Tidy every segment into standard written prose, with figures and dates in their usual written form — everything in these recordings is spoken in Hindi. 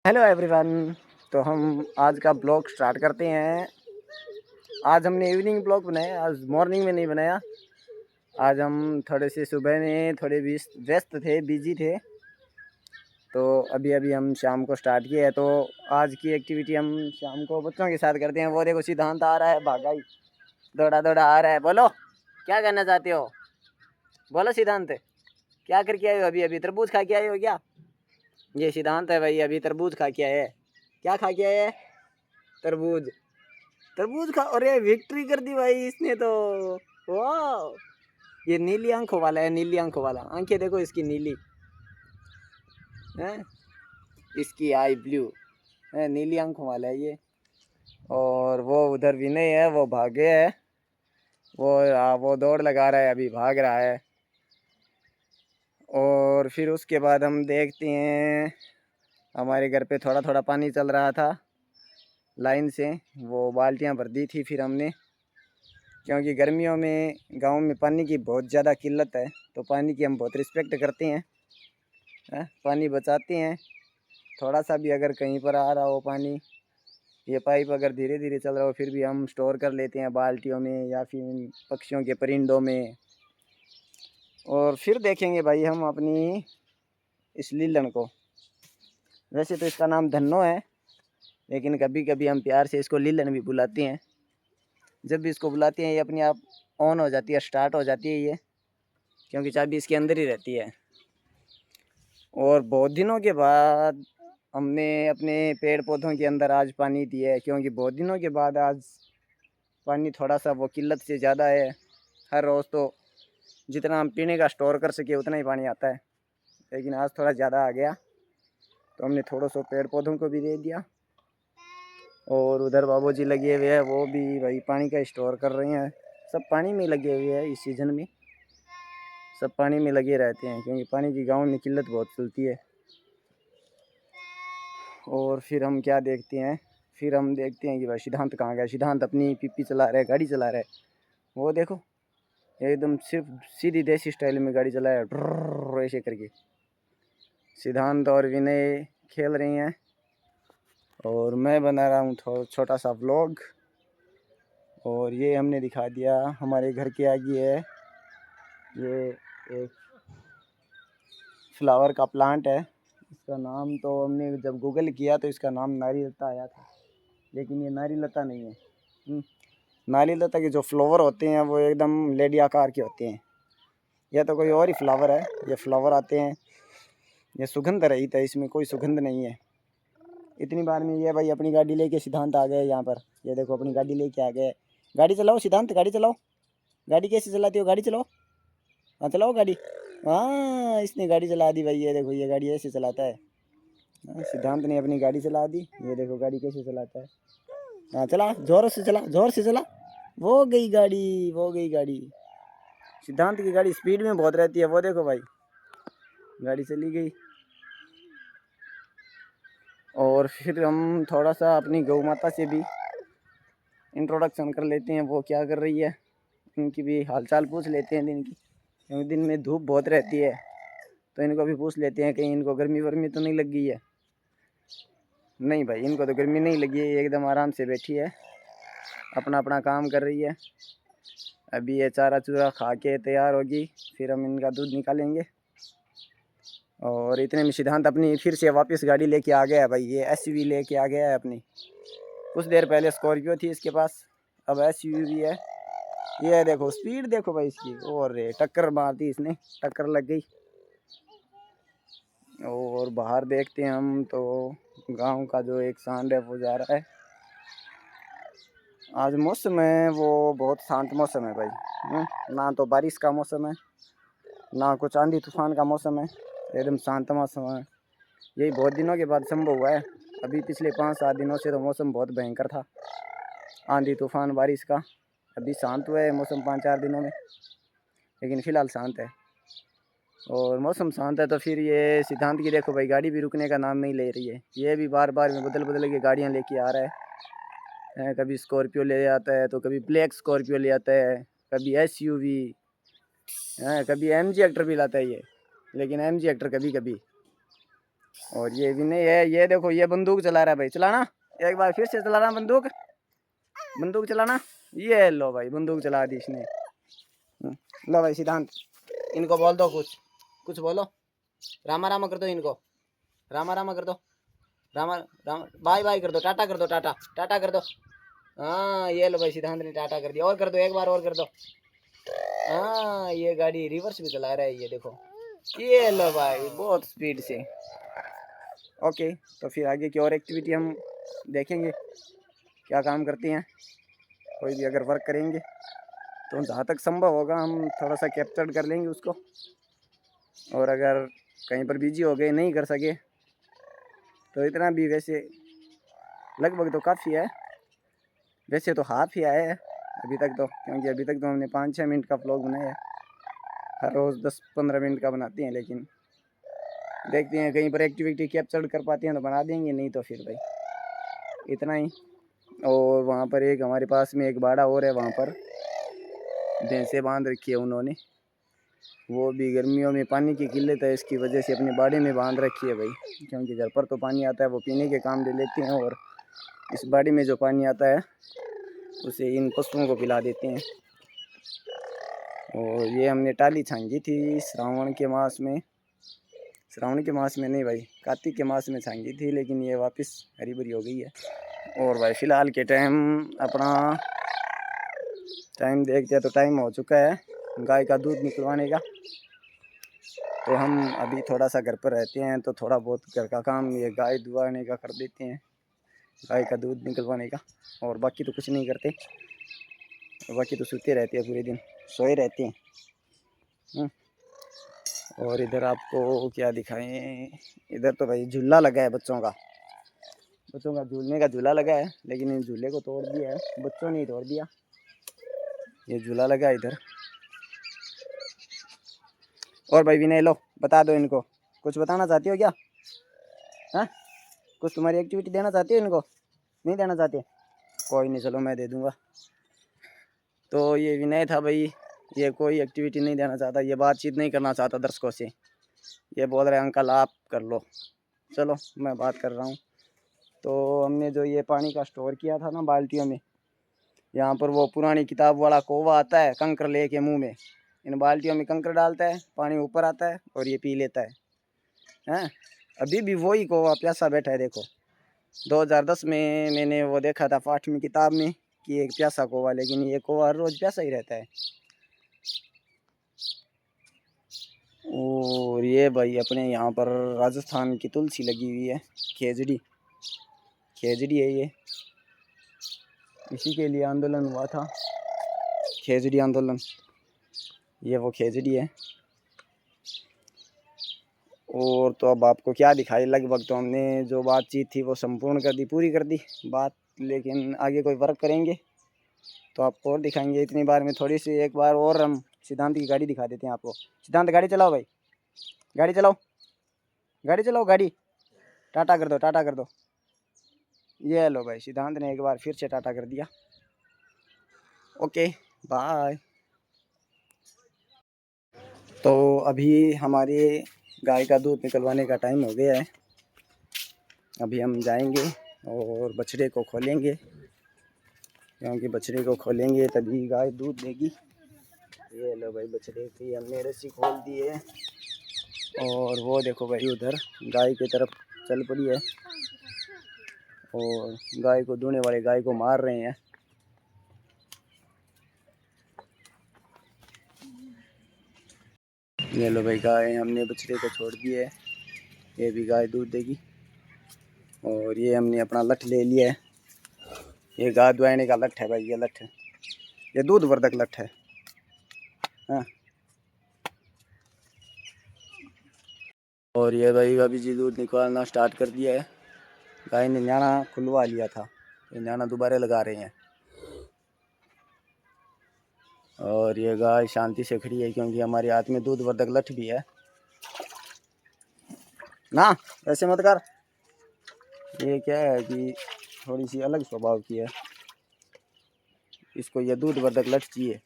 Hello everyone. तो हम आज का ब्लॉग स्टार्ट करते हैं। आज हमने इवनिंग ब्लॉग बनाया, आज मॉर्निंग में नहीं बनाया। आज हम थोड़े से सुबह में थोड़े व्यस्त थे, बिजी थे। तो अभी अभी हम शाम को स्टार्ट किया है। तो आज की एक्टिविटी हम शाम को बच्चों के साथ करते हैं। वो देखो सिद्धांत आ रहा है, भागा ही दौड़ा दौड़ा आ रहा है। बोलो क्या करना चाहते हो, बोलो सिद्धांत। क्या करके आए हो? अभी अभी तरबूज खा के आए हो क्या? ये सिद्धांत है भाई, अभी तरबूज खा के आए है। क्या खा के आए है? तरबूज। तरबूज खा, अरे विक्ट्री कर दी भाई इसने तो। वाह, ये नीली आंखों वाला है, नीली आंखों वाला। आंखें देखो इसकी नीली है, इसकी आई ब्लू है, नीली आंखों वाला है ये। और वो उधर विनय है, वो भागे है। वो दौड़ लगा रहा है, अभी भाग रहा है। और फिर उसके बाद हम देखते हैं, हमारे घर पे थोड़ा थोड़ा पानी चल रहा था लाइन से। वो बाल्टियां भर दी थी फिर हमने, क्योंकि गर्मियों में गांव में पानी की बहुत ज़्यादा किल्लत है। तो पानी की हम बहुत रिस्पेक्ट करते हैं, पानी बचाते हैं। थोड़ा सा भी अगर कहीं पर आ रहा हो पानी, ये पाइप अगर धीरे धीरे चल रहा हो, फिर भी हम स्टोर कर लेते हैं बाल्टियों में या फिर पक्षियों के परिंदों में। और फिर देखेंगे भाई हम अपनी इस लीलन को। वैसे तो इसका नाम धन्नो है, लेकिन कभी कभी हम प्यार से इसको लीलन भी बुलाते हैं। जब भी इसको बुलाते हैं ये अपने आप ऑन हो जाती है, स्टार्ट हो जाती है ये, क्योंकि चाबी इसके अंदर ही रहती है। और बहुत दिनों के बाद हमने अपने पेड़ पौधों के अंदर आज पानी दिया है, क्योंकि बहुत दिनों के बाद आज पानी थोड़ा सा वो किल्लत से ज़्यादा है। हर रोज़ तो जितना हम पीने का स्टोर कर सके उतना ही पानी आता है, लेकिन आज थोड़ा ज़्यादा आ गया तो हमने थोड़ा सा पेड़ पौधों को भी दे दिया। और उधर बाबूजी लगे हुए हैं, वो भी भाई पानी का स्टोर कर रहे हैं। सब पानी में लगे हुए हैं, इस सीज़न में सब पानी में लगे रहते हैं, क्योंकि पानी की गाँव में किल्लत बहुत चलती है। और फिर हम क्या देखते हैं, फिर हम देखते हैं कि भाई सिद्धांत कहाँ गया। सिद्धांत अपनी पीपी चला रहा है, गाड़ी चला रहा है। वो देखो एकदम सिर्फ सीधी देसी स्टाइल में गाड़ी चला है, ऐसे करके। सिद्धांत और विनय खेल रही हैं और मैं बना रहा हूँ छोटा सा व्लॉग। और ये हमने दिखा दिया, हमारे घर के आगे है ये एक फ्लावर का प्लांट है। इसका नाम तो हमने जब गूगल किया तो इसका नाम नारीलता आया था, लेकिन ये नारीलता नहीं है। नारीलता के जो फ्लावर होते हैं वो एकदम लेडी आकार के होते हैं। यह तो कोई और ही फ्लावर है। ये फ्लावर आते हैं, ये सुगंध रहित है, इसमें कोई सुगंध नहीं है। इतनी बार में ये भाई अपनी गाड़ी लेके सिद्धांत आ गए यहाँ पर। ये देखो अपनी गाड़ी लेके आ गए। गाड़ी चलाओ सिद्धांत, गाड़ी चलाओ। गाड़ी कैसे चलाती हो? गाड़ी चलाओ, हाँ चलाओ गाड़ी। हाँ इसने गाड़ी चला दी भाई, ये देखो ये गाड़ी ऐसे चलाता है। सिद्धांत ने अपनी गाड़ी चला दी, ये देखो गाड़ी कैसे चलाता है। हाँ चला, जोर से चला, जोर से चला। वो गई गाड़ी, वो गई गाड़ी। सिद्धांत की गाड़ी स्पीड में बहुत रहती है, वो देखो भाई गाड़ी चली गई। और फिर हम थोड़ा सा अपनी गौ माता से भी इंट्रोडक्शन कर लेते हैं, वो क्या कर रही है, उनकी भी हालचाल पूछ लेते हैं दिन की, क्योंकि दिन में धूप बहुत रहती है। तो इनको भी पूछ लेते हैं कहीं इनको गर्मी वर्मी तो नहीं लग गई है। नहीं भाई इनको तो गर्मी नहीं लगी है, एकदम आराम से बैठी है, अपना अपना काम कर रही है। अभी ये चारा चूरा खा के तैयार होगी, फिर हम इनका दूध निकालेंगे। और इतने में सिद्धांत अपनी फिर से वापस गाड़ी लेके आ गया है भाई, ये एसयूवी लेके आ गया है अपनी। कुछ देर पहले स्कॉर्पियो थी इसके पास, अब एसयूवी है। ये देखो स्पीड देखो भाई इसकी, और टक्कर मार दी इसने, टक्कर लग गई। और बाहर देखते हैं हम तो गांव का जो एक सांड है वो जा रहा है। आज मौसम है वो बहुत शांत मौसम है भाई। ना तो बारिश का मौसम है, ना कुछ आंधी तूफान का मौसम है, एकदम शांत मौसम है। यही बहुत दिनों के बाद संभव हुआ है। अभी पिछले 5-7 दिनों से तो मौसम बहुत भयंकर था, आंधी तूफान बारिश का। अभी शांत हुआ है मौसम 5-4 दिनों में, लेकिन फ़िलहाल शांत है। और मौसम शांत है तो फिर ये सिद्धांत की देखो भाई गाड़ी भी रुकने का नाम नहीं ले रही है। ये भी बार बार में बदल बदल के गाड़ियाँ लेके आ रहा है। कभी स्कॉर्पियो ले आता है, तो कभी ब्लैक स्कॉर्पियो ले आता है, कभी एसयूवी, कभी एमजी एक्टर भी लाता है ये, लेकिन एमजी एक्टर कभी कभी। और ये भी नहीं है, ये देखो ये बंदूक चला रहा है भाई, चलाना एक बार फिर से चला रहा बंदूक, बंदूक चलाना। ये लो भाई बंदूक चला दी इसने। लो भाई सिद्धांत, इनको बोल दो कुछ, कुछ बोलो, रामा रामा कर दो इनको, रामा रामा कर दो, रामा रामा बाय बाय कर दो, टाटा कर दो, टाटा टाटा कर दो। हाँ ये लो भाई सिद्धांत ने टाटा कर दिया, और कर दो एक बार और कर दो। हाँ ये गाड़ी रिवर्स भी चला रहा है ये देखो, ये लो भाई बहुत स्पीड से। ओके तो फिर आगे की और एक्टिविटी हम देखेंगे क्या काम करती हैं, कोई भी अगर वर्क करेंगे तो जहाँ तक संभव होगा हम थोड़ा सा कैप्चर कर लेंगे उसको, और अगर कहीं पर बिजी हो गए नहीं कर सके तो इतना भी वैसे लगभग तो काफ़ी है, वैसे तो हाफ ही आया है अभी तक तो, क्योंकि अभी तक तो हमने 5-6 मिनट का व्लॉग बनाया है, हर रोज़ 10-15 मिनट का बनाते हैं, लेकिन देखते हैं कहीं पर एक्टिविटी कैप्चर कर पाते हैं तो बना देंगे, नहीं तो फिर भाई इतना ही। और वहाँ पर एक हमारे पास में एक बाड़ा और है, वहाँ पर भैंसें बांध रखी है उन्होंने, वो भी गर्मियों में पानी की किल्लत है इसकी वजह से अपने बाड़े में बांध रखी है भाई, क्योंकि घर पर तो पानी आता है वो पीने के काम ले लेते हैं, और इस बाड़ी में जो पानी आता है उसे इन पशुओं को पिला देते हैं। और ये हमने टाली छांगी थी श्रावण के मास में, श्रावण के मास में नहीं भाई कार्तिक के मास में छांगी थी, लेकिन ये वापस हरी भरी हो गई है। और भाई फ़िलहाल के टाइम अपना टाइम देखते हैं तो टाइम हो चुका है गाय का दूध निकलवाने का, तो हम अभी थोड़ा सा घर पर रहते हैं तो थोड़ा बहुत घर का काम ये गाय दुआने का कर देते हैं, गाय का दूध निकलवाने का, और बाकी तो कुछ नहीं करते, बाकी तो सोते रहते हैं पूरे दिन, सोए रहते हैं। और इधर आपको क्या दिखाएं, इधर तो भाई झूला लगा है बच्चों का झूलने का झूला लगा है, लेकिन इन झूले को तोड़ दिया है, बच्चों ने ही तोड़ दिया, ये झूला लगा है इधर। और भाई विनय लो बता दो इनको, कुछ बताना चाहती हो क्या? हाँ कुछ तुम्हारी एक्टिविटी देना चाहती हो इनको, नहीं देना चाहते? कोई नहीं चलो मैं दे दूँगा। तो ये विनय था भाई, ये कोई एक्टिविटी नहीं देना चाहता, ये बातचीत नहीं करना चाहता दर्शकों से, ये बोल रहे हैं अंकल आप कर लो, चलो मैं बात कर रहा हूँ। तो हमने जो ये पानी का स्टोर किया था ना बाल्टियों में, यहाँ पर वो पुरानी किताब वाला कौवा आता है कंकर लेके मुंह में, इन बाल्टियों में कंकर डालता है, पानी ऊपर आता है और ये पी लेता है, हैं? अभी भी वही कौवा प्यासा बैठा है देखो। 2010 में मैंने वो देखा था पाठ में किताब में कि एक प्यासा कौवा, लेकिन ये कौवा हर रोज़ प्यासा ही रहता है। और ये भाई अपने यहाँ पर राजस्थान की तुलसी लगी हुई है, खेजड़ी है ये, इसी के लिए आंदोलन हुआ था, खेजड़ी आंदोलन, ये वो खेजड़ी है। और तो अब आपको क्या दिखाई, लगभग तो हमने जो बातचीत थी वो संपूर्ण कर दी, पूरी कर दी बात, लेकिन आगे कोई वर्क करेंगे तो आपको और दिखाएंगे। इतनी बार में थोड़ी सी एक बार और हम सिद्धांत की गाड़ी दिखा देते हैं आपको। सिद्धांत गाड़ी चलाओ भाई, गाड़ी चलाओ, गाड़ी चलाओ, गाड़ी टाटा कर दो, टाटा कर दो। ये लो भाई सिद्धांत ने एक बार फिर से टाटा कर दिया। Okay bye. तो अभी हमारे गाय का दूध निकलवाने का टाइम हो गया है, अभी हम जाएंगे और बछड़े को खोलेंगे, क्योंकि बछड़े को खोलेंगे तभी गाय दूध देगी। ये लो भाई बछड़े की हमने रस्सी खोल दी है, और वो देखो भाई उधर गाय की तरफ चल पड़ी है, और गाय को दूने वाले गाय को मार रहे हैं। ये लो भाई गाय हमने बछड़े को छोड़ दिया है, ये भी गाय दूध देगी। और ये हमने अपना लठ ले लिया है, ये गाय दुआने का लठ है भाई, ये लठ है, ये दूध वर्धक लठ है। हाँ और ये भाई अभी जी दूध निकालना स्टार्ट कर दिया है, गाय ने न्याणा खुलवा लिया था, ये न्याणा दोबारा लगा रहे हैं। और ये गाय शांति से खड़ी है, क्योंकि हमारे हाथ में दूध वर्धक लठ भी है ना, ऐसे मत कर। ये क्या है कि थोड़ी सी अलग स्वभाव की है, इसको ये दूध वर्धक लठ चाहिए।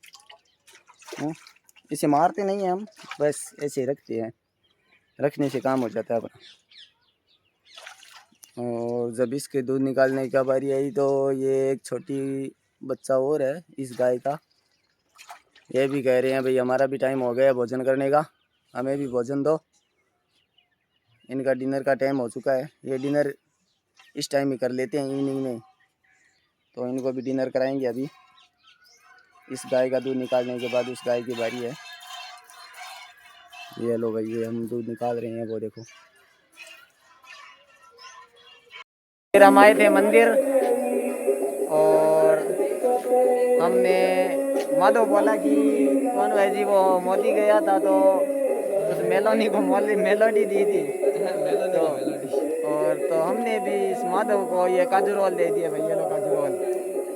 इसे मारते नहीं हैं हम, बस ऐसे रखते हैं, रखने से काम हो जाता है अपना। और जब इसके दूध निकालने की बारी आई तो ये एक छोटी बच्चा और है इस गाय का, ये भी कह रहे हैं भाई हमारा भी टाइम हो गया भोजन करने का, हमें भी भोजन दो। इनका डिनर का टाइम हो चुका है, ये डिनर इस टाइम ही कर लेते हैं इवनिंग में, तो इनको भी डिनर कराएंगे। अभी इस गाय का दूध निकालने के बाद उस गाय की बारी है। ये लो भाई, ये हम दूध निकाल रहे हैं, वो देखो। फिर हम आए थे मंदिर और हमने माधव बोला कि कौन भाई जी वो मोदी गया था तो उस मेलोडी को मेलोडी दी थी तो, और तो हमने भी इस माधव को ये काजू रोल दे दिया भाई, ये लो काजू रोल।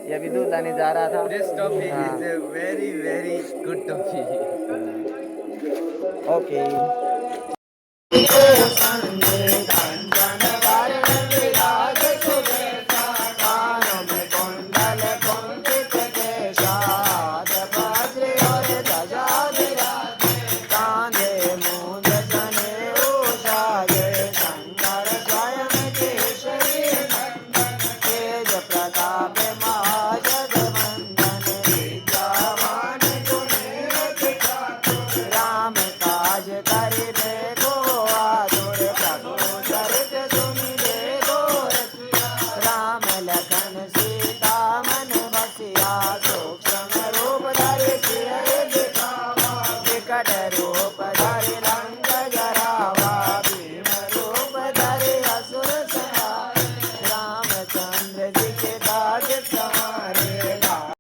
ये अभी दूध लाने जा रहा था। This topic is a very good topic. Okay.